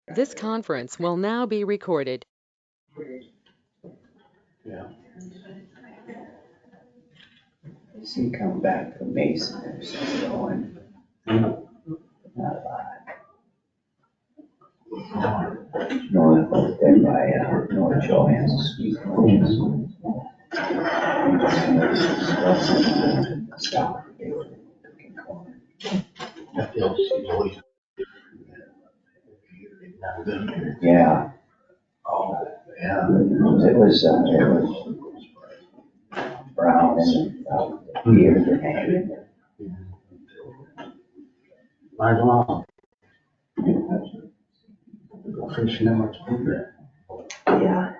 This conference will now be recorded. Yeah. Is he come back from Mason or something going? Not a lot. North there by North Johannes. Stop. Yeah. Oh, yeah. It was brown and beard and hair. Might as well. Go fishing that much bigger. Yeah.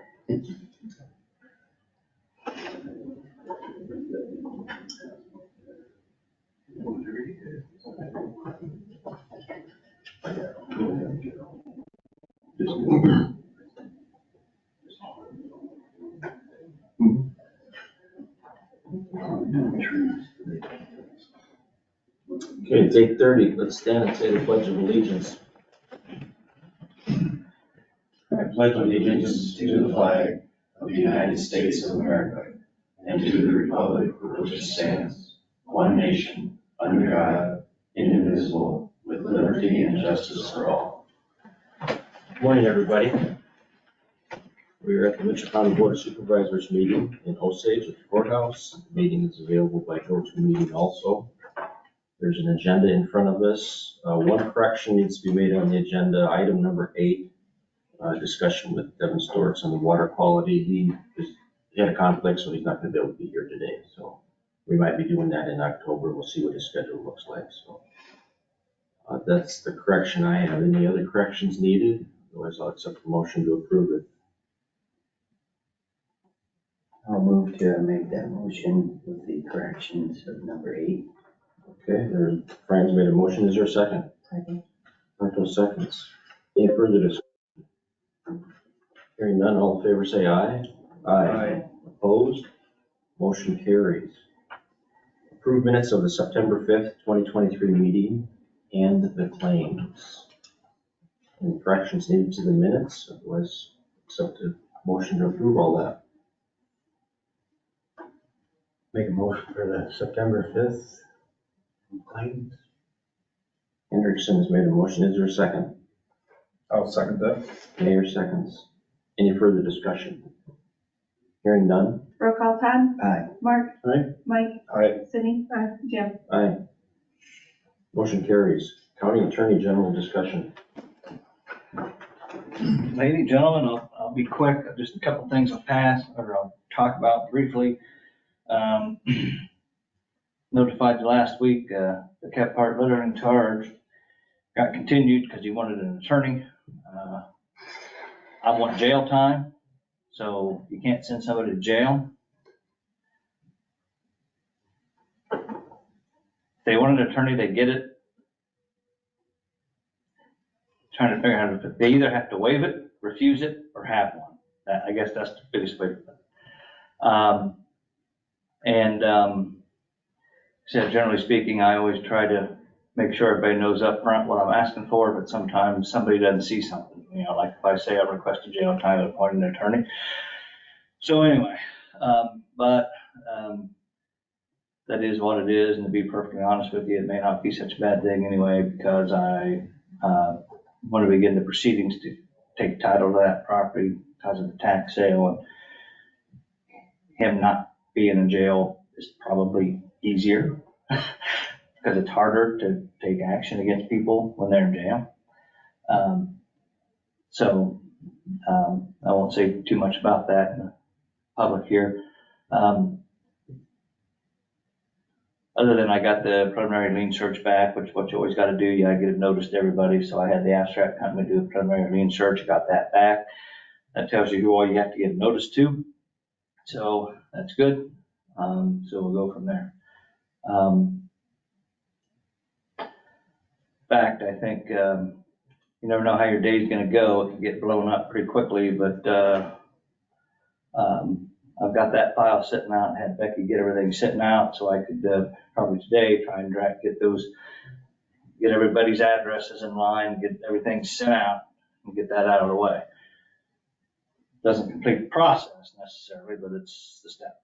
Okay, it's 8:30. Let's stand and say the Pledge of Allegiance. I pledge allegiance to the flag of the United States of America and to the republic for which it stands, one nation, under God, indivisible, with liberty and justice for all. Good morning, everybody. We are at the Mitchell County Board of Supervisors meeting in Osage at the courthouse. The meeting is available by GoToMeeting also. There's an agenda in front of us. One correction needs to be made on the agenda, item number 8. Discussion with Devin Storks on the water quality. He had a conflict, so he's not going to be able to be here today. So we might be doing that in October. We'll see what his schedule looks like. So that's the correction I have. Any other corrections needed? Otherwise, I'll accept the motion to approve it. I'll move to make that motion with the corrections of number 8. Okay, Fran's made a motion. Is there a second? Second. Marco seconds. Any further discussion? Hearing none, all in favor say aye. Aye. Opposed? Motion carries. Approved minutes of the September 5th, 2023 meeting and the claims. Any corrections needed to the minutes? Otherwise, accept a motion to approve all that. Make a motion for the September 5th claims. Hendrickson has made a motion. Is there a second? I'll second that. Mayor seconds. Any further discussion? Hearing none. Roll call, Todd? Aye. Mark? Aye. Mike? Aye. Sydney? Jim? Aye. Motion carries. County Attorney General discussion. Ladies and gentlemen, I'll be quick. Just a couple things I'll pass, or I'll talk about briefly. Notified you last week, the Cathcart littering charge got continued because he wanted an attorney. I want jail time, so you can't send somebody to jail. If they want an attorney, they get it. Trying to figure out if they either have to waive it, refuse it, or have one. I guess that's the biggest way. So generally speaking, I always try to make sure everybody knows up front what I'm asking for, but sometimes somebody doesn't see something. You know, like if I say I request a jail time, I appoint an attorney. So anyway, that is what it is, and to be perfectly honest with you, it may not be such a bad thing anyway, because I want to begin the proceedings to take title to that property because of the tax sale, and him not being in jail is probably easier because it's harder to take action against people when they're in jail. I won't say too much about that in the public here. Other than I got the preliminary lien search back, which what you always got to do, you got to get it noticed to everybody. So I had the abstract company do a preliminary lien search, got that back. That tells you who all you have to get notice to. So that's good. So we'll go from there. In fact, I think you never know how your day's going to go. It can get blown up pretty quickly, but I've got that file sitting out, had Becky get everything sitting out so I could probably today try and get everybody's addresses in line, get everything sent out. and get that out of the way. Doesn't complete the process necessarily, but it's the step.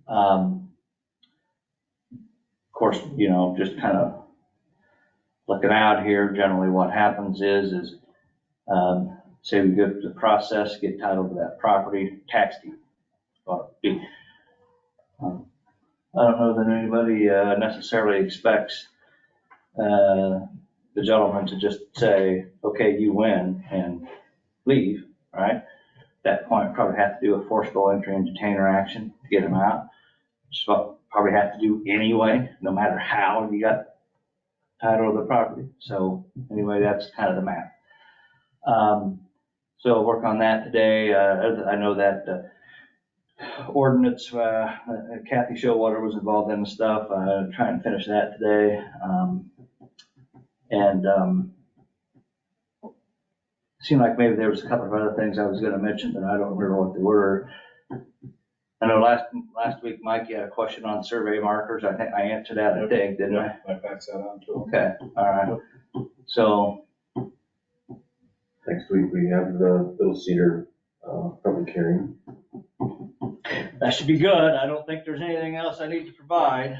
Of course, just kind of looking out here, generally what happens is say we go through the process, get title to that property, tax deed. I don't know that anybody necessarily expects the gentleman to just say, okay, you win and leave, right? At that point, probably have to do a forcible entry and detainer action to get him out. So probably have to do anyway, no matter how you got title of the property. So anyway, that's kind of the math. So work on that today. I know that ordinance, Kathy Showalter was involved in the stuff, trying to finish that today. Seemed like maybe there was a couple of other things I was gonna mention, but I don't remember what they were. I know last week, Mike, you had a question on survey markers. I think I answered that, I think, didn't I? I passed that on to him. Okay, all right. So, Next week, we have the Little Cedar public hearing. that should be good. I don't think there's anything else I need to provide.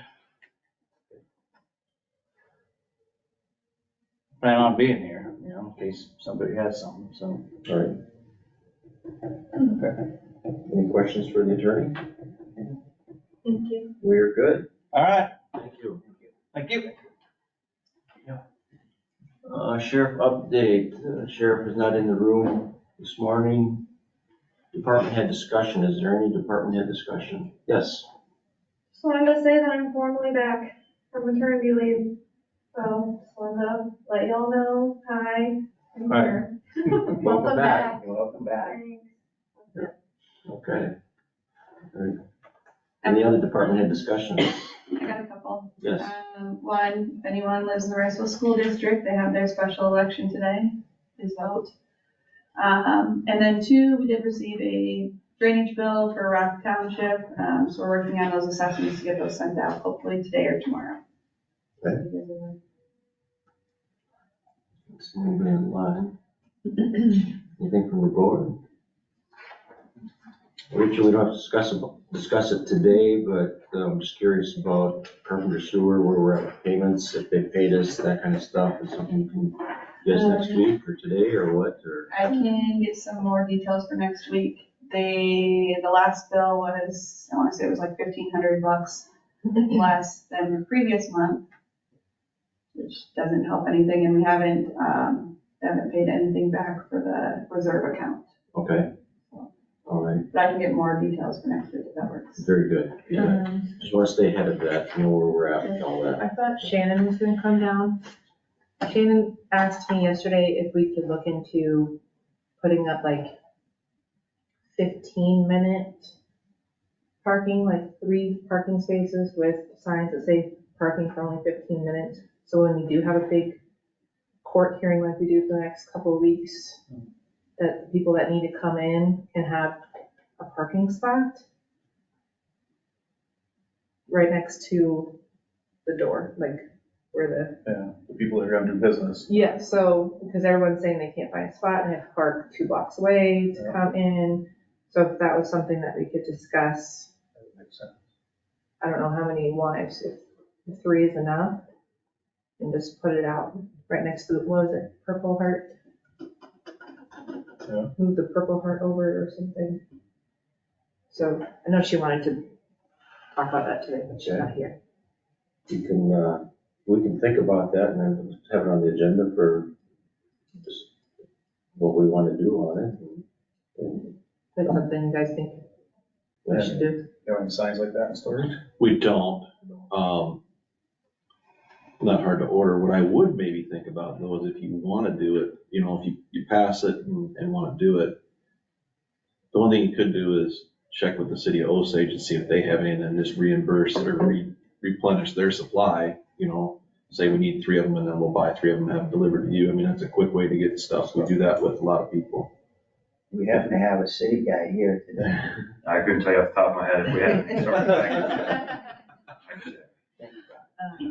Plan on being here, in case somebody has something, so. All right. Okay. Any questions for the attorney? Thank you. We're good. All right, Thank you. thank you. Sheriff update. Sheriff is not in the room this morning. Department head discussion. Is there any department head discussion? Yes. Just wanted to say that I'm formally back from maternity leave. So just wanted to let y'all know, hi, I'm Hi. here. Welcome back. Welcome back. Thanks. Okay. All right. Any other department head discussion? I got a couple. Yes. One, if anyone lives in the Riceville School District, they have their special election today, please vote. And then two, we did receive a drainage bill for Rock Township, so we're working on those assessments to get those sent out, hopefully today or tomorrow. Okay. Anybody in line? Anything from the board? Rachel, we don't have to discuss it today, but I'm just curious about Carpenter Sewer, where we're at with payments, if they paid us, that kind of stuff. Is something you can guess next week or today or what? Or I can get some more details for next week. The last bill was, I want to say it was like $1,500 less than the previous month, which doesn't help anything, and we haven't paid anything back for the reserve account. okay. All right. But I can get more details for next week if that works. Very good. Yeah. Just want to stay ahead of that, know where we're at and all that. I thought Shannon was gonna come down. Shannon asked me yesterday if we could look into putting up like 15-minute parking, like 3 parking spaces with signs that say parking for only 15 minutes. So when we do have a big court hearing like we do for the next couple of weeks, that the people that need to come in can have a parking spot right next to the door, like where Yeah, the people that are gonna do business. yeah, so, because everyone's saying they can't find a spot and they have to park 2 blocks away to come in. So if that was something that we could discuss, That would make sense. I don't know how many wives, if 3 is enough, and just put it out right next to the, what was it, Purple Heart? Yeah. Move the Purple Heart over or something. So I know she wanted to talk about that today, but she's not here. You can, we can think about that and then have it on the agenda for just what we want to do on it. And, That's something you guys think we should do? You have any signs like that in storage? We don't. Not hard to order. What I would maybe think about though is if you want to do it, if you pass it and want to do it, the one thing you could do is check with the city of Osage and see if they have any and then just reimburse or replenish their supply, say we need 3 of them and then we'll buy 3 of them and have them delivered to you. I mean, that's a quick way to get stuff. We do that with a lot of people. We happen to have a city guy here today. I couldn't tell you off the top of my head if we had any sort of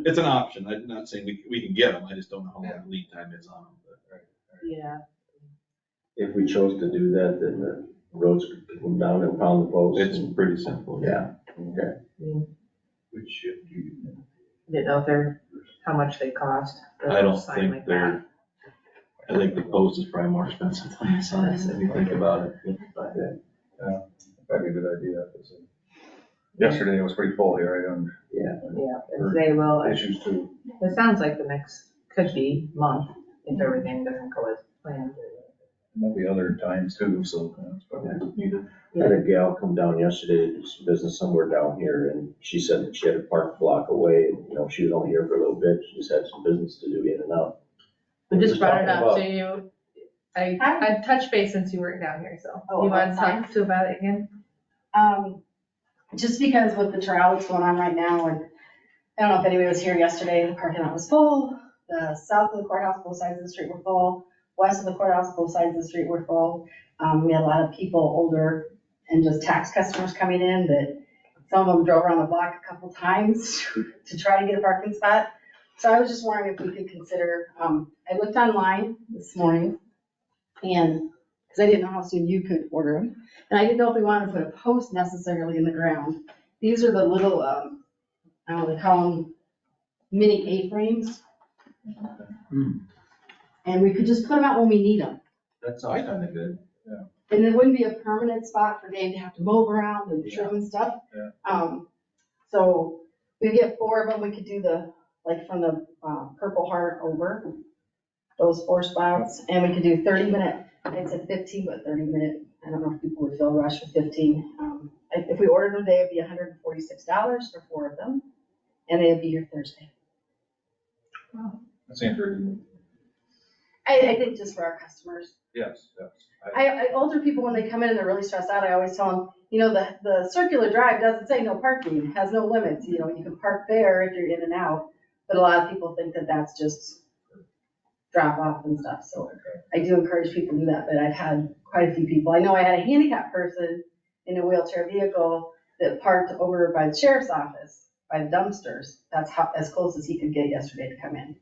It's an option. I'm not saying we can get them. I just don't know how long the lead time is on them. But Yeah, If we chose to do that, then the roads could come down and pound the posts. It's pretty simple. Yeah, okay. I mean, Which shift do you? didn't know if they're, how much they cost. the I don't sign think like they're, I think the post is probably more expensive than the signs, if you think about it. That'd be a good idea. 'Cause, yesterday it was pretty full here, and Yeah. that. Yeah, and they will, issues too. it sounds like the next, could be month, if everything doesn't go as planned. And there'll be other times too, so that's probably needed. I had a gal come down yesterday to do some business somewhere down here, and she said that she had to park a block away. You know, she was only here for a little bit, she just had some business to do in and out. We just brought it talking up about- to you. I've touched base since you weren't down here, so Oh, you want to fine. talk to about it again? Just because with the trial that's going on right now, and I don't know if anybody was here yesterday, the parking lot was full. The south of the courthouse, both sides of the street were full. West of the courthouse, both sides of the street were full. We had a lot of people, older and just tax customers coming in that some of them drove around the block a couple times to try to get a parking spot. So I was just wondering if we could consider, I looked online this morning and, because I didn't know how soon you could order them. And I didn't know if we wanted to put a post necessarily in the ground. These are the little, I don't know, they call them mini A-frames. And we could just put them out when we need them. That sounds kind of good. And it wouldn't be a permanent spot for Dave to have to mow around and trim and stuff. Yeah. So we get 4 of them, we could do the, like from the Purple Heart over, those 4 spots. And we could do 30-minute, I said 15, but 30-minute. I don't know if people would feel rushed with 15. If we ordered them today, it'd be $146 for 4 of them. And they'd be here Thursday. That seems very, I think just for our customers. yes. Older people, when they come in and they're really stressed out, I always tell them, you know, the circular drive doesn't say no parking, it has no limits, you know, you can park there if you're in and out. But a lot of people think that that's just drop off and stuff, so I do encourage people to do that, but I've had quite a few people. I know I had a handicapped person in a wheelchair vehicle that parked over by the sheriff's office, by the dumpsters. That's how, as close as he could get yesterday to come in.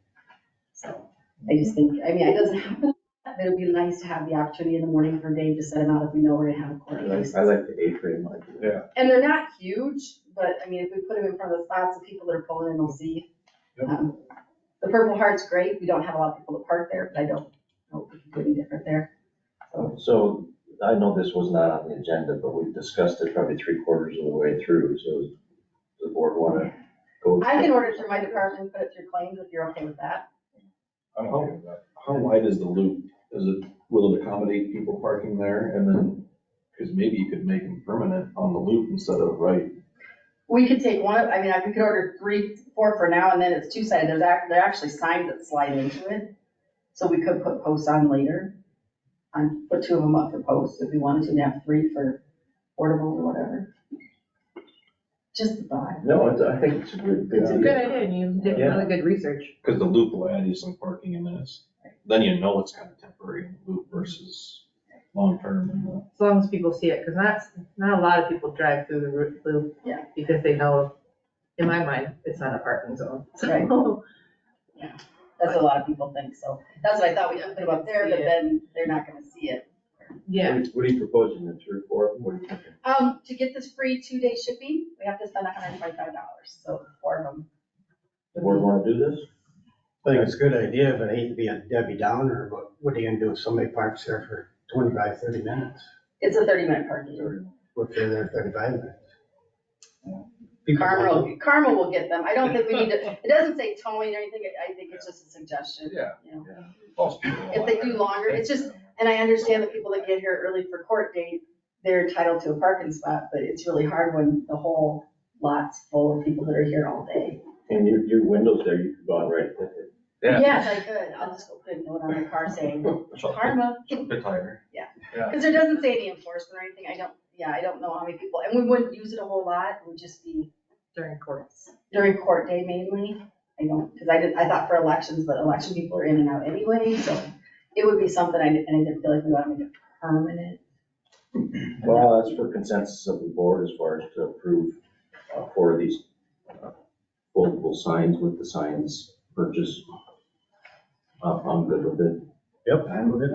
So I just think, I mean, it doesn't happen, but it'd be nice to have the opportunity in the morning for Dave to set him out if we know we're gonna have a court case. I like the A-frame idea. And they're not huge, but I mean, if we put them in front of the spots, the people that are pulling in will see. The Purple Heart's great, we don't have a lot of people that park there, but I don't know if we can do any different there. So I know this was not on the agenda, but we've discussed it probably 3/4 of the way through, so does the board want to go? I can order it through my department and put it through claims if you're okay with that. I'm okay with that. How wide is the loop? Will it accommodate people parking there? And then, because maybe you could make them permanent on the loop instead of right. We could take one, I mean, we could order 3, 4 for now, and then it's 2-sided, there are actually signs that slide into it. So we could put posts on later, and put 2 of them up for posts if we wanted to, and have 3 for portables or whatever. Just a thought. No, I think it's a good It's a good idea. idea, and you did Yeah. really good research. Because the loop will add you some parking, and then you know it's kind of temporary loop versus long-term. As long as people see it, because not a lot of people drive through the loop. Yeah. Because they know, in my mind, it's not a parking zone. Right. So, That's what a lot of people think, so that's what I thought we could put them up there, but then they're not gonna see it. yeah, What are you proposing, the 3 or 4? What are you thinking? To get this free 2-day shipping, we have to spend $125, so 4 of them. The board want to do this? I think it's a good idea, but I hate to be a Debbie Downer, but what are you gonna do if somebody parks there for 25, 30 minutes? It's a 30-minute parking. What if they're there 35 minutes? Karma will get them. I don't think we need to, it doesn't say towing or anything, I think it's just a suggestion. Yeah. You know. Most people don't If they like do that. longer, it's just, and I understand the people that get here early for court date, they're entitled to a parking spot, but it's really hard when the whole lot's full of people that are here all day. And your windows there, you could go on right with it. Yeah. Yes, I could. I'll just go put a note on my car saying karma. A bit higher. Because there doesn't say any enforcement or anything. I don't know how many people, and we wouldn't use it a whole lot. It would just be during courts. during court day mainly. Because I thought for elections, but election people are in and out anyway, so it would be something and I didn't feel like we want to make it permanent. Well, that's for consensus of the board as far as to approve 4 of these foldable signs with the signs purchased. I'm good with it. Yep, I'm good.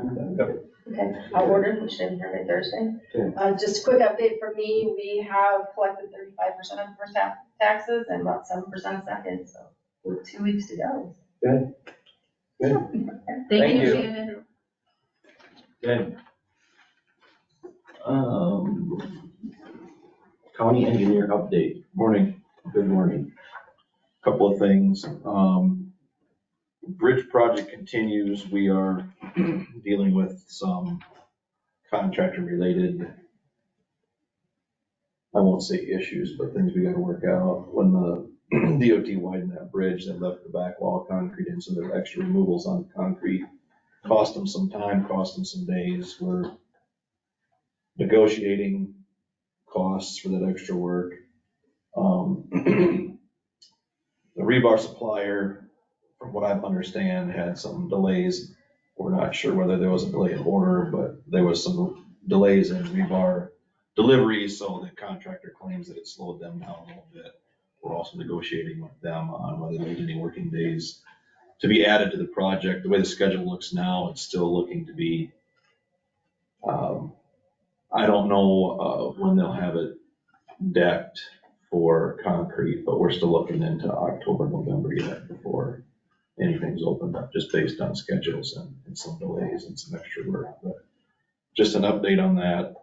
Okay, I'll order, we should have by Thursday. Okay. Just a quick update from me, we have collected 35% of the first half taxes and about 7% second, so we have 2 weeks to go. Good. Thank you, you. Shannon. Good. County engineer update. Morning. Good morning. Couple of things. Bridge project continues. We are dealing with some contractor related, I won't say issues, but things we gotta work out. When the DOT widened that bridge, they left the back wall concrete in, so there's extra removals on the concrete. Cost them some time, cost them some days. We're negotiating costs for that extra work. The rebar supplier, from what I understand, had some delays. We're not sure whether there was a delay in order, but there was some delays in rebar deliveries, so the contractor claims that it slowed them down a little bit. We're also negotiating with them on whether there's any working days to be added to the project. The way the schedule looks now, it's still looking to be, I don't know when they'll have it decked for concrete, but we're still looking into October, November yet before anything's opened up, just based on schedules and some delays and some extra work. But just an update on that.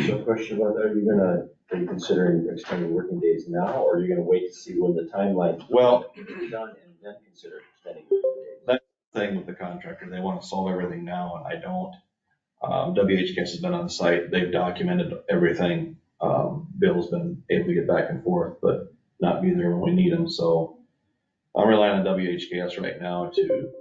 So question about, are you considering extending working days now, or are you gonna wait to see when the timeline Well, is done and then consider extending working days? thing with the contractor, they want to solve everything now, and I don't. WHKS has been on site, they've documented everything. Bill's been able to get back and forth, but not be there when we need him, so I'm relying on WHKS right now to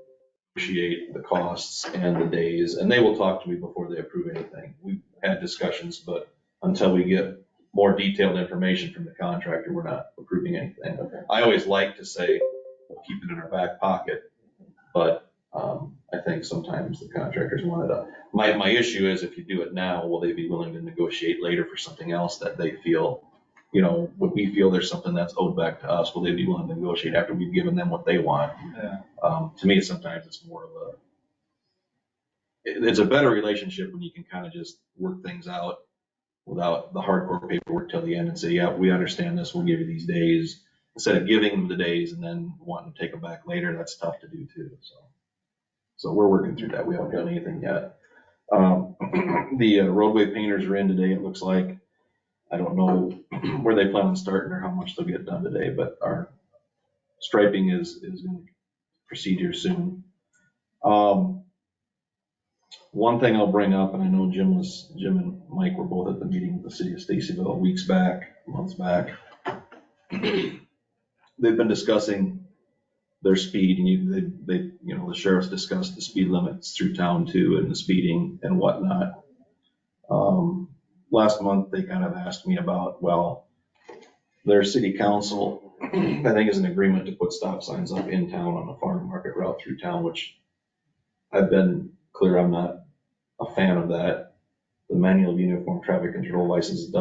negotiate the costs and the days, and they will talk to me before they approve anything. We've had discussions, but until we get more detailed information from the contractor, we're not approving anything. Okay. I always like to say, we'll keep it in our back pocket, but I think sometimes the contractors want it up. My issue is, if you do it now, will they be willing to negotiate later for something else that they feel, would we feel there's something that's owed back to us? Will they be willing to negotiate after we've given them what they want? Yeah. To me, sometimes it's more of it's a better relationship when you can kind of just work things out without the hardcore paperwork till the end and say, yeah, we understand this, we'll give you these days, instead of giving them the days and then wanting to take them back later. That's tough to do too. So we're working through that. We haven't done anything yet. The roadway painters are in today, it looks like. I don't know where they plan on starting or how much they'll get done today, but our striping is going to proceed here soon. One thing I'll bring up, and I know Jim and Mike were both at the meeting with the city of Stacyville months back. They've been discussing their speed, and the sheriff's discussed the speed limits through town too, and the speeding and whatnot. Last month, they kind of asked me about, well, their city council, I think, is an agreement to put stop signs up in town on the farm market route through town, which I've been clear I'm not a fan of that. The manual of uniform traffic control license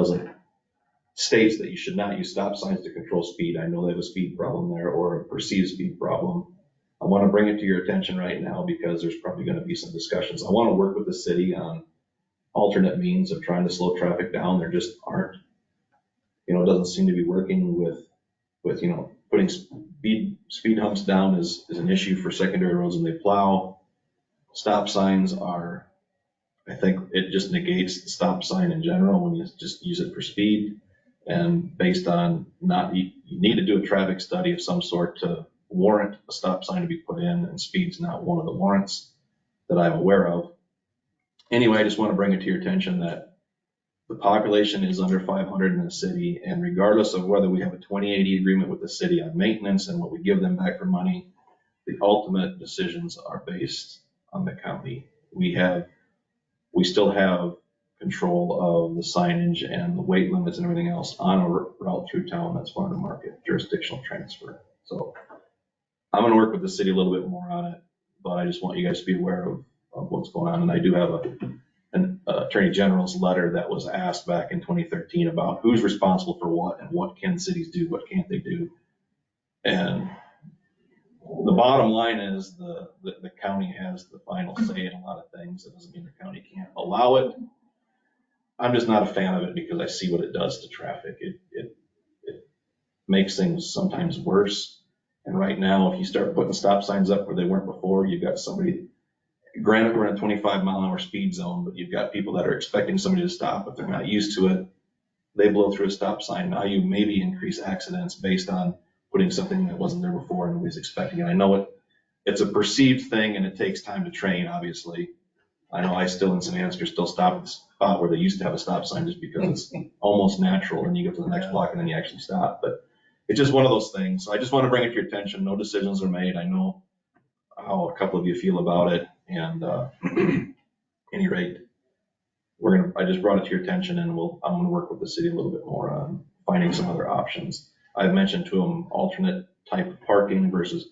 states that you should not use stop signs to control speed. I know they have a speed problem there, or a perceived speed problem. I want to bring it to your attention right now because there's probably going to be some discussions. I want to work with the city on alternate means of trying to slow traffic down. There just aren't, it doesn't seem to be working with putting speed humps down is an issue for secondary roads and they plow. Stop signs are, I think it just negates the stop sign in general when you just use it for speed. And based on you need to do a traffic study of some sort to warrant a stop sign to be put in, and speed's not one of the warrants that I'm aware of. Anyway, I just want to bring it to your attention that the population is under 500 in the city, and regardless of whether we have a 2080 agreement with the city on maintenance and what we give them back for money, the ultimate decisions are based on the county. We still have control of the signage and the weight limits and everything else on a route through town that's farm to market, jurisdictional transfer. So I'm going to work with the city a little bit more on it, but I just want you guys to be aware of what's going on. And I do have an Attorney General's letter that was asked back in 2013 about who's responsible for what and what can cities do, what can't they do. And the bottom line is the county has the final say in a lot of things. It doesn't mean the county can't allow it. I'm just not a fan of it because I see what it does to traffic. It makes things sometimes worse. And right now, if you start putting stop signs up where they weren't before, you've got somebody, granted, we're in a 25-mile-an-hour speed zone, but you've got people that are expecting somebody to stop, but they're not used to it. They blow through a stop sign. Now you maybe increase accidents based on putting something that wasn't there before and nobody's expecting it. I know it's a perceived thing and it takes time to train, obviously. I know I still in St. Ansgar still stop at the spot where they used to have a stop sign just because it's almost natural and you get to the next block and then you actually stop. But it's just one of those things. So I just want to bring it to your attention. No decisions are made. I know how a couple of you feel about it. And any rate, I just brought it to your attention and I'm gonna work with the city a little bit more on finding some other options. I've mentioned to them alternate type of parking versus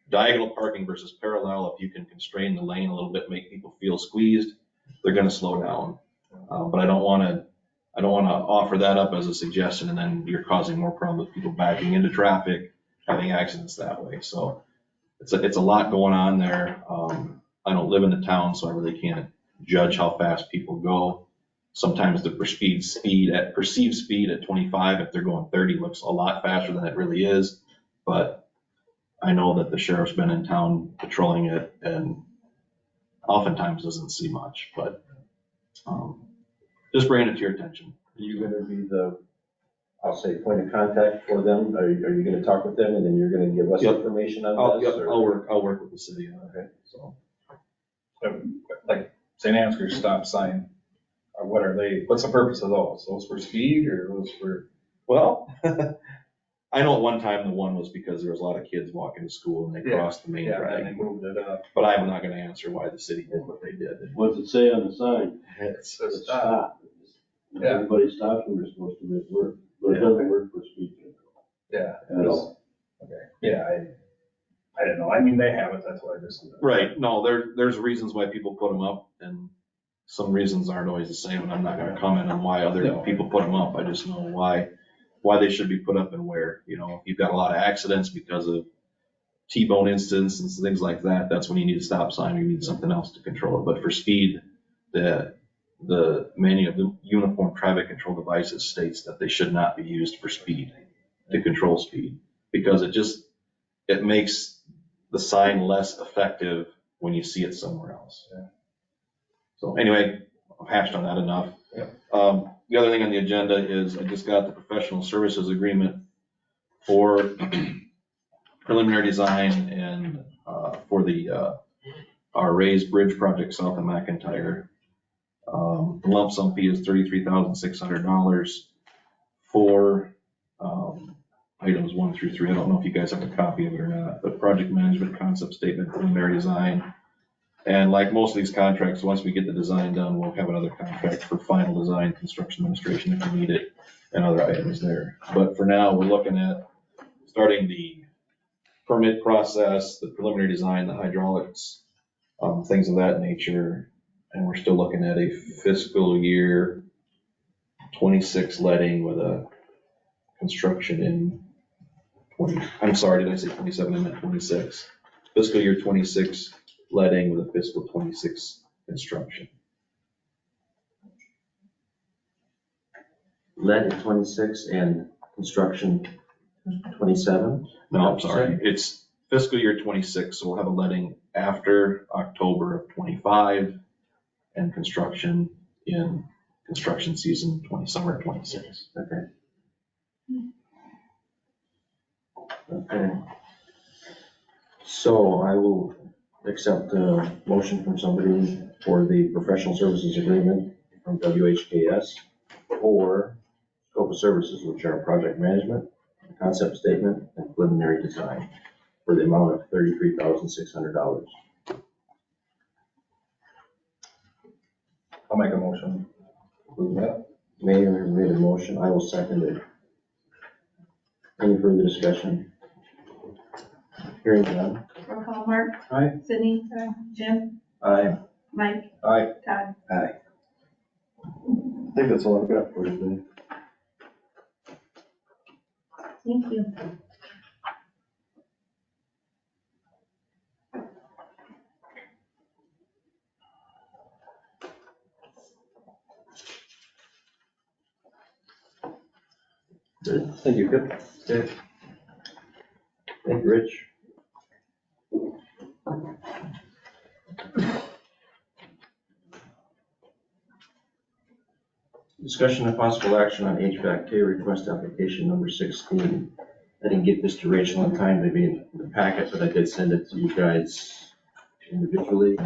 diagonal parking versus parallel. If you can constrain the lane a little bit, make people feel squeezed, they're gonna slow down. But I don't wanna offer that up as a suggestion and then you're causing more problems with people backing into traffic, having accidents that way. So it's a lot going on there. I don't live in the town, so I really can't judge how fast people go. Sometimes the perceived speed at 25, if they're going 30, looks a lot faster than it really is. But I know that the sheriff's been in town patrolling it and oftentimes doesn't see much, but just bringing it to your attention. Are you gonna be the, I'll say, point of contact for them? Are you gonna talk with them and then you're gonna give us Yep. information on this? Yep, I'll work with the city on it. Okay. So. Like St. Ansgar's stop sign, what's the purpose of those? Those for speed or those for? Well, I know at one time the one was because there was a lot of kids walking to school and they crossed the main Yeah, drag. and they moved it up. But I'm not gonna answer why the city did what they did. What's it say on the sign? It's, It's stop. Yeah. Everybody stops when they're supposed to make work, but it doesn't work for speed control Yeah. at all. Okay. Yeah, I didn't know. I mean, they have it, that's why I just. right, no, there's reasons why people put them up and some reasons aren't always the same, and I'm not gonna comment on why other people put them up. I just know why they should be put up and where. You know, if you've got a lot of accidents because of T-bone incidents and things like that, that's when you need a stop sign or you need something else to control it. But for speed, the manual of the Uniform Traffic Control Devices states that they should not be used for speed, to control speed, because it makes the sign less effective when you see it somewhere else. Yeah. So anyway, I've hashed on that enough. Yeah. The other thing on the agenda is I just got the professional services agreement for preliminary design and for our raised bridge project south of McIntyre. The lump sum fee is $33,600 for items 1 through 3. I don't know if you guys have a copy of it or not, but project management, concept statement, preliminary design. And like most of these contracts, once we get the design done, we'll have another contract for final design, construction administration if we need it, and other items there. But for now, we're looking at starting the permit process, the preliminary design, the hydraulics, things of that nature. And we're still looking at a fiscal year 26 letting with a construction in 20, I'm sorry, did I say 27? I meant 26. Fiscal year 26 letting with a fiscal 26 construction. Lead at 26 and construction 27? No, I'm sorry, it's fiscal year 26, so we'll have a letting after October of 25 and construction in construction season summer 26. Okay. Okay. So I will accept a motion from somebody for the professional services agreement from WHKS for scope of services, which are project management, concept statement, and preliminary design for the amount of $33,600. I'll make a motion. Approve that. Mayor has made a motion, I will second it. Any further discussion? Hearing none. Roll call, Mark. Aye. Sydney. Jim. Aye. Mike. Aye. Todd. I think that's all I've got for you today. Thank you. Good. Thank you, Kip. Thank you, Rich. Discussion of possible action on HVAC K request application number 16. I didn't get this to Rachel in time to be in the packet, but I did send it to you guys individually.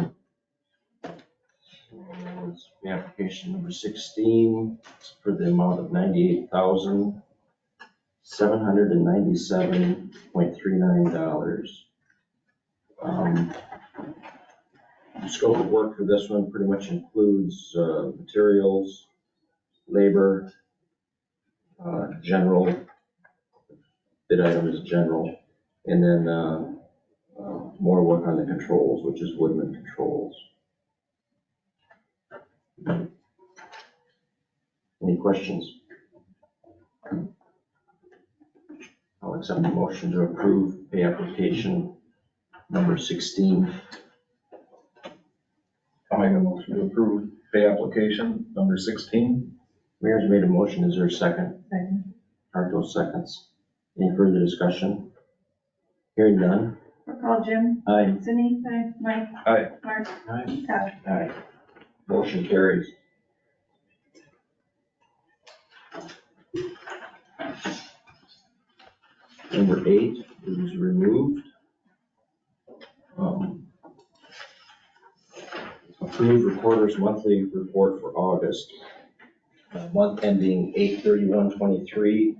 The application number 16 is for the amount of $98,797.39. The scope of work for this one pretty much includes materials, labor, general, bid item is general, and then more work on the controls, which is Woodman Controls. Any questions? I'll accept the motion to approve pay application number 16. I'll make a motion to approve pay application number 16. Mayor's made a motion. Is there a second? Second. Arto seconds. Any further discussion? Hearing none. Roll call, Jim. Aye. Cindy. Aye. Mike. Aye. Mark. Aye. Todd. Aye. Motion carries. Number 8 is removed. Approved recorder's monthly report for August. Month ending 8/31/23.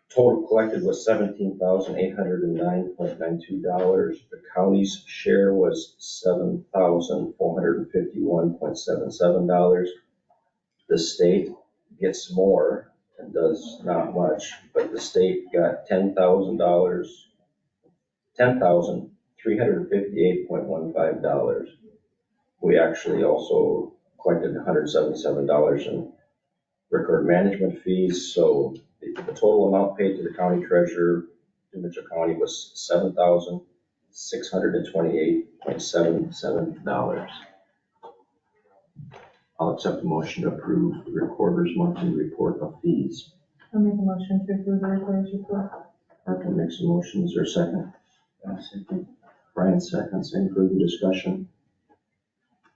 Total collected was $17,809.92. The county's share was $7,451.77. The state gets more and does not much, but the state got $10,358.15. We actually also collected $177 in record management fees, so the total amount paid to the county treasurer in Mitchell County was $7,628.77. I'll accept the motion to approve the recorder's monthly report of fees. I'll make a motion to approve the recorder's report. Arthur makes a motion. Is there a second? Brian seconds. Any further discussion?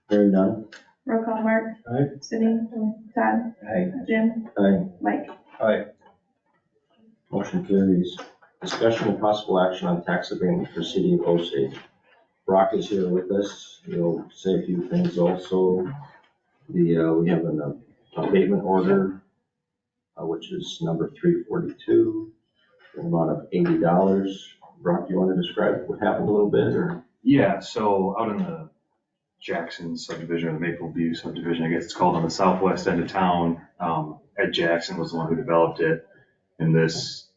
Hearing none. Roll call, Mark. Aye. Cindy. Todd. Aye. Jim. Aye. Mike. Aye. Motion carries. Discussion and possible action on tax agreement for City of Osage. Brock is here with us. He'll say a few things also. We have an abatement order, which is number 342, an amount of $80. Brock, do you want to describe what happened a little bit, or? Yeah, so out in the Jackson subdivision, or the Maple View subdivision, I guess it's called, on the southwest end of town, Ed Jackson was the one who developed it. In this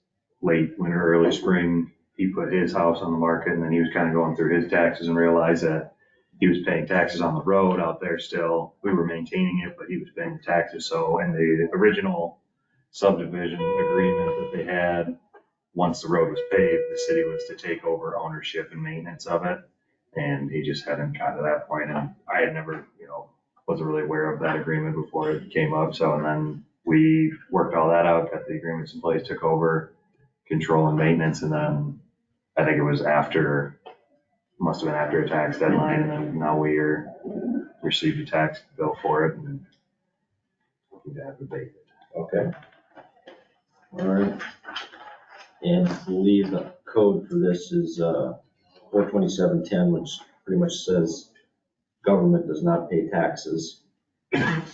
late winter, early spring, he put his house on the market, and then he was kind of going through his taxes and realized that he was paying taxes on the road out there still. We were maintaining it, but he was paying the taxes. So in the original subdivision agreement that they had, once the road was paved, the city was to take over ownership and maintenance of it. And he just hadn't gotten to that point, and I had never, wasn't really aware of that agreement before it came up. So, and then we worked all that out, got the agreements in place, took over control and maintenance, and then I think it was must have been after a tax deadline, and then now we received a tax bill for it, and we have abated. Okay. All right. And I believe the code for this is 42710, which pretty much says government does not pay taxes.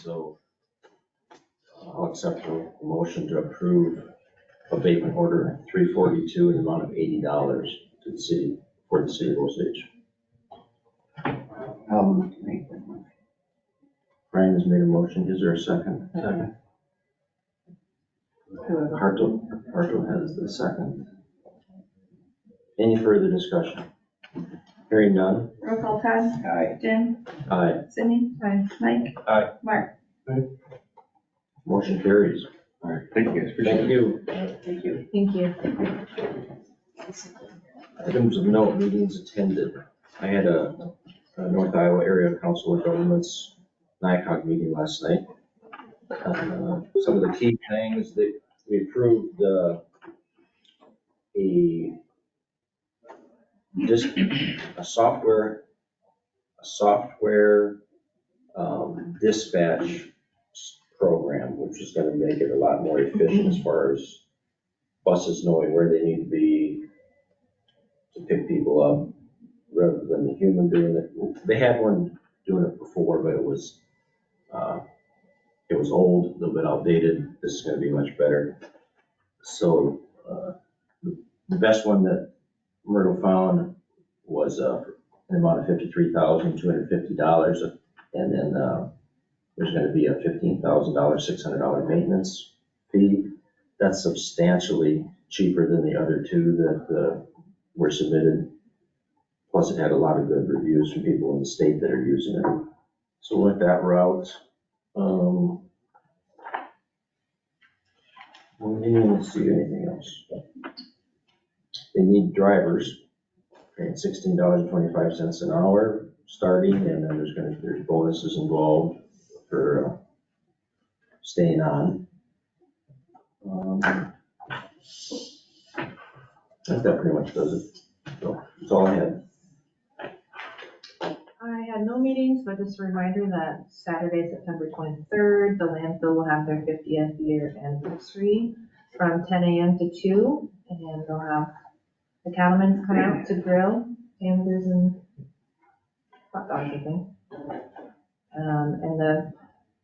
So I'll accept the motion to approve abatement order 342 in the amount of $80 to the city, for the City of Osage. Make that one. Brian has made a motion. Is there a second? Second. Hartle has the second. Any further discussion? Hearing none. Roll call, Todd. Aye. Jim. Aye. Cindy. Aye. Mike. Aye. Mark. Motion carries. All right, thank you guys. Appreciate Thank it. you. Thank you. Thank you. Items of note, meetings attended. I had a North Iowa Area Council of Governments NICOG meeting last night. Some of the key things that we approved, a software dispatch program, which is gonna make it a lot more efficient as far as buses knowing where they need to be to pick people up, rather than the human doing it. They had one doing it before, but it was old, a little bit outdated. This is gonna be much better. So, the best one that Myrtle found was, an amount of $53,250. And then, there's gonna be a $15,000, $600 maintenance fee. That's substantially cheaper than the other two that, were submitted. Plus it had a lot of good reviews from people in the state that are using it. So we went that route. We didn't see anything else. They need drivers, paying $16.25 an hour starting, and then there's bonuses involved for staying on. I think that pretty much does it. So that's all I had. I had no meetings, but just a reminder that Saturday, September 23rd, the landfill will have their 50th year anniversary from 10 a.m. to 2, and they'll have the cattlemen come out to grill, hamburgers and hot dogs, I think. And the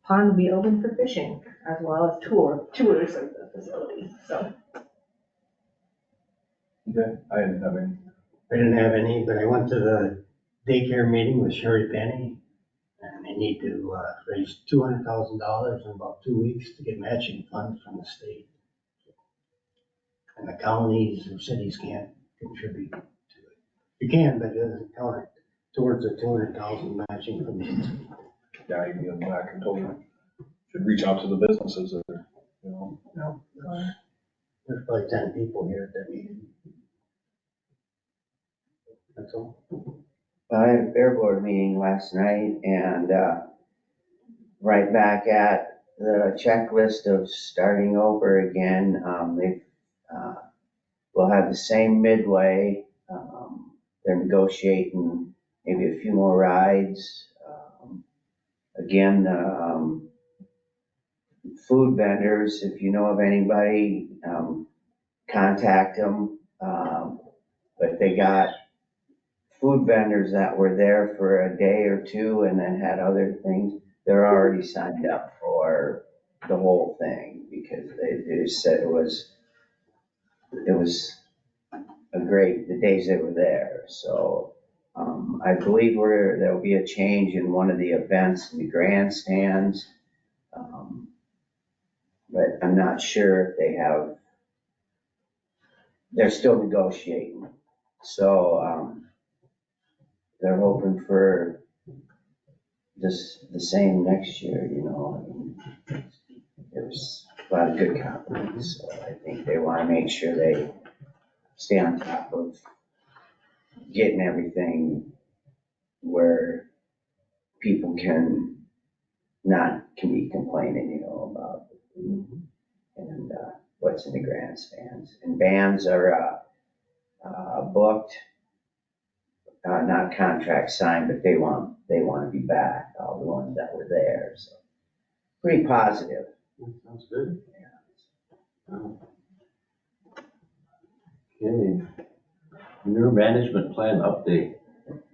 pond will be open for fishing, as well as tours of the facility, so. Okay, I didn't have any. I didn't have any, but I went to the daycare meeting with Sherry Penny, and they need to raise $200,000 in about 2 weeks to get matching funds from the state. And the counties and cities can't contribute to it. You can, but it doesn't count towards the 200,000 matching from the state. Yeah, you can go back and told them, should reach out to the businesses that are, you know. No, there's probably 10 people here at that meeting. That's all. I had a fair board meeting last night, and right back at the checklist of starting over again. They will have the same midway. They're negotiating maybe a few more rides. Again, food vendors, if you know of anybody, contact them. But they got food vendors that were there for a day or two and then had other things. They're already signed up for the whole thing because they said it was the days they were there. So I believe there'll be a change in one of the events in the grandstands. But I'm not sure if they're still negotiating. So they're hoping for the same next year, you know. I mean, there's a lot of good compliments, so I think they want to make sure they stay on top of getting everything where people can be complaining, you know, about and what's in the grandstands. And bands are booked, not contract signed, but they want to be back, all the ones that were there. So pretty positive. That sounds good. Yeah. Okay. New management plan update.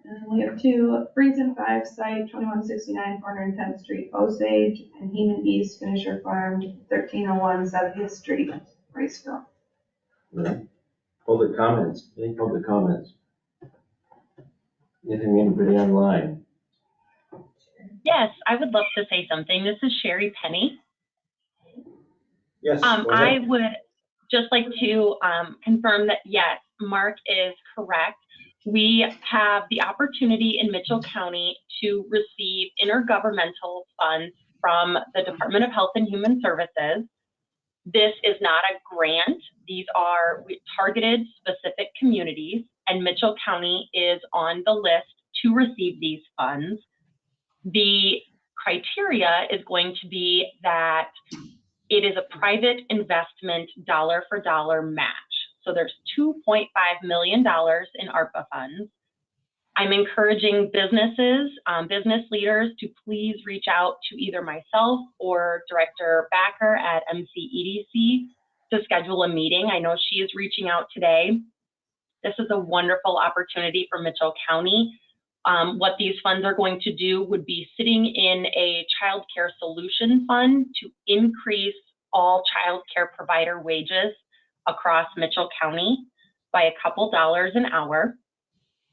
And we have two, Freezing 5 site, 2169 410th Street, Osage, and Heman East Finisher Farm, 1301 70th Street, Raceville. Yeah. Public comments, any public comments? Anybody online? Yes, I would love to say something. This is Sherry Penny. Yes. I would just like to confirm that, yes, Mark is correct. We have the opportunity in Mitchell County to receive intergovernmental funds from the Department of Health and Human Services. This is not a grant. These are targeted specific communities, and Mitchell County is on the list to receive these funds. The criteria is going to be that it is a private investment dollar for dollar match. So there's $2.5 million in ARPA funds. I'm encouraging businesses, business leaders to please reach out to either myself or Director Backer at MCEDC to schedule a meeting. I know she is reaching out today. This is a wonderful opportunity for Mitchell County. What these funds are going to do would be sitting in a child care solution fund to increase all child care provider wages across Mitchell County by a couple dollars an hour.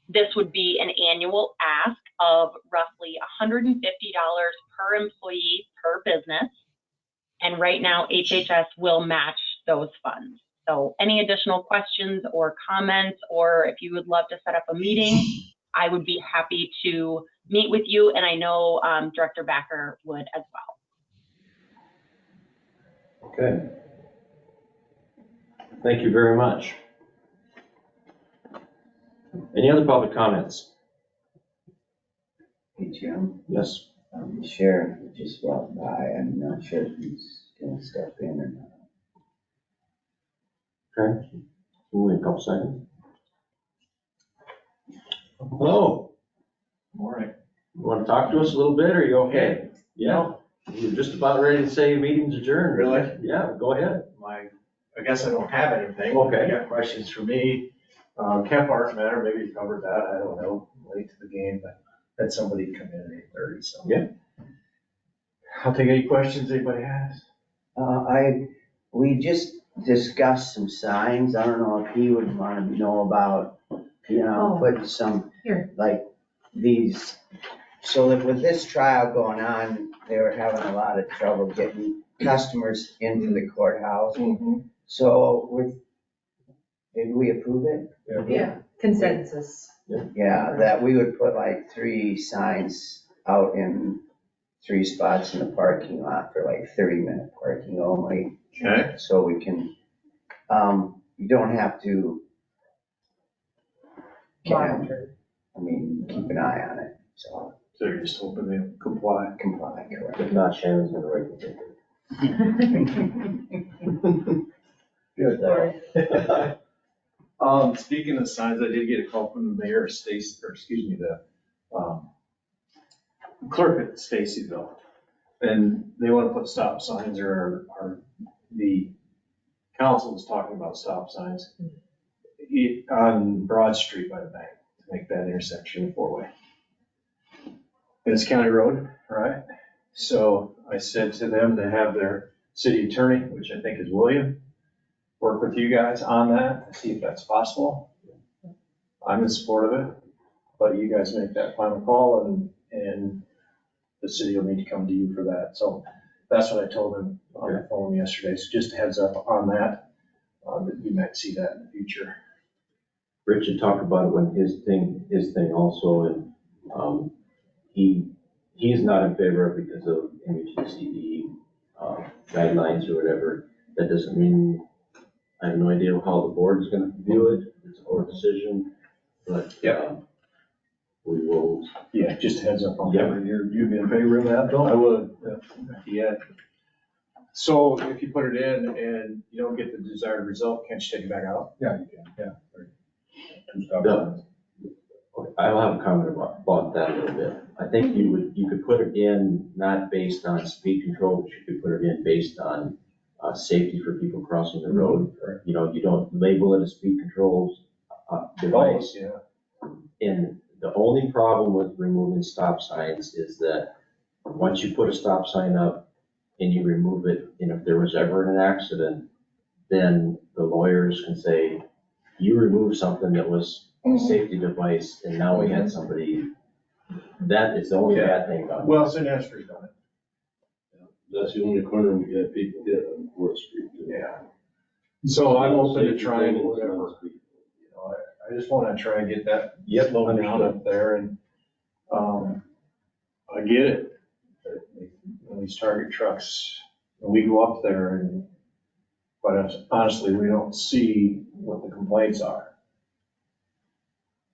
This would be an annual ask of roughly $150 per employee per business. And right now, HHS will match those funds. So any additional questions or comments, or if you would love to set up a meeting, I would be happy to meet with you. And I know Director Backer would as well. Okay. Thank you very much. Any other public comments? Hey, Jim, Yes. the sheriff just walked by. I'm not sure if he's gonna step in or not. Okay. We'll wait a couple seconds. Hello. Morning. You want to talk to us a little bit, or are you okay? Yeah. You're just about ready to say meeting's adjourned. Really? Yeah, go ahead. I guess I don't have anything. Okay. You got questions for me? Kemp Park matter, maybe you covered that, I don't know, late to the game, but had somebody come in at 8:30, so. Yeah. I'll take any questions anybody has. We just discussed some signs. I don't know if he would want to know about, putting some, Here. like, these. So that with this trial going on, they were having a lot of trouble getting customers into the courthouse. So did we approve it? Yeah, consensus. Yeah, that we would put like 3 signs out in 3 spots in the parking lot for like 30-minute parking only. Okay. So we can, you don't have to Monitor. keep an eye on it, so. So you're just hoping they comply? Comply, correct. If not, Shannon's gonna write the ticket. Good. Speaking of signs, I did get a call from the mayor of Stacy, or excuse me, the clerk at Stacyville. And they want to put stop signs, or the council was talking about stop signs on Broad Street by the bank to make that intersection a 4-way. And it's county road, right? So I said to them to have their city attorney, which I think is William, work with you guys on that, to see if that's possible. I'm in support of it, but you guys make that final call, and the city will need to come to you for that. So that's what I told them on the phone yesterday. So just a heads up on that, that you might see that in the future. Rich had talked about it when his thing also, and he's not in favor of it because of MHCD guidelines or whatever. That doesn't mean, I have no idea how the board is gonna view it. It's a board decision, but we will. Yeah, just a heads up on Yeah. that. You'd be in favor of that, Bill? I would, yeah. So if you put it in and you don't get the desired result, can't you take it back out? Yeah, you can, yeah. I'll have a comment about that a little bit. I think you could put it in not based on speed control, but you could put it in based on safety for people crossing the road. You know, you don't label it a speed control device. Yeah. And the only problem with removing stop signs is that once you put a stop sign up and you remove it, and if there was ever an accident, then the lawyers can say, you removed something that was a safety device, and now we had somebody, that is the only bad thing about it. Well, St. Anne Street on it. That's the only corner we get people hit on 4th Street. Yeah. So I'm open to trying whatever. You know, I just want to try and get that slowing down up there, and I get it. When these Target trucks, when we go up there, but honestly, we don't see what the complaints are.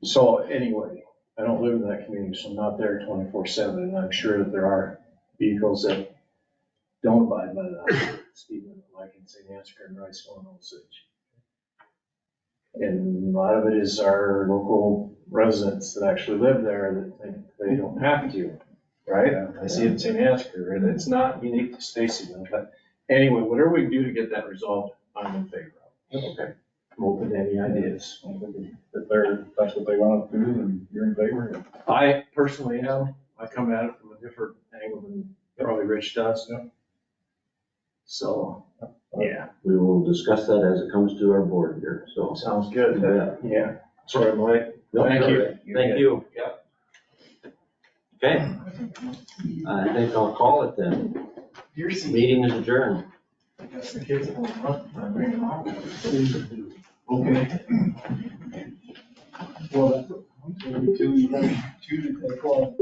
So anyway, I don't live in that community, so I'm not there 24/7, and I'm sure that there are vehicles that don't abide by the speed limit, like in St. Ansgar and Riceville and Osage. And a lot of it is our local residents that actually live there that think they don't have to, right? I see it in St. Ansgar, and it's not unique to Stacyville, but anyway, whatever we can do to get that resolved, I'm in favor of. Okay. I'm open to any ideas. If that's what they want to do, then you're in favor. I personally am. I come at it from a different angle than probably Rich does. So, yeah, We will discuss that as it comes to our board here, so. sounds good. Yeah, that's what I'm like. No, Thank all you. right. Thank you. Okay. I think I'll call it then. Meeting is adjourned. Okay. Well, two to take off.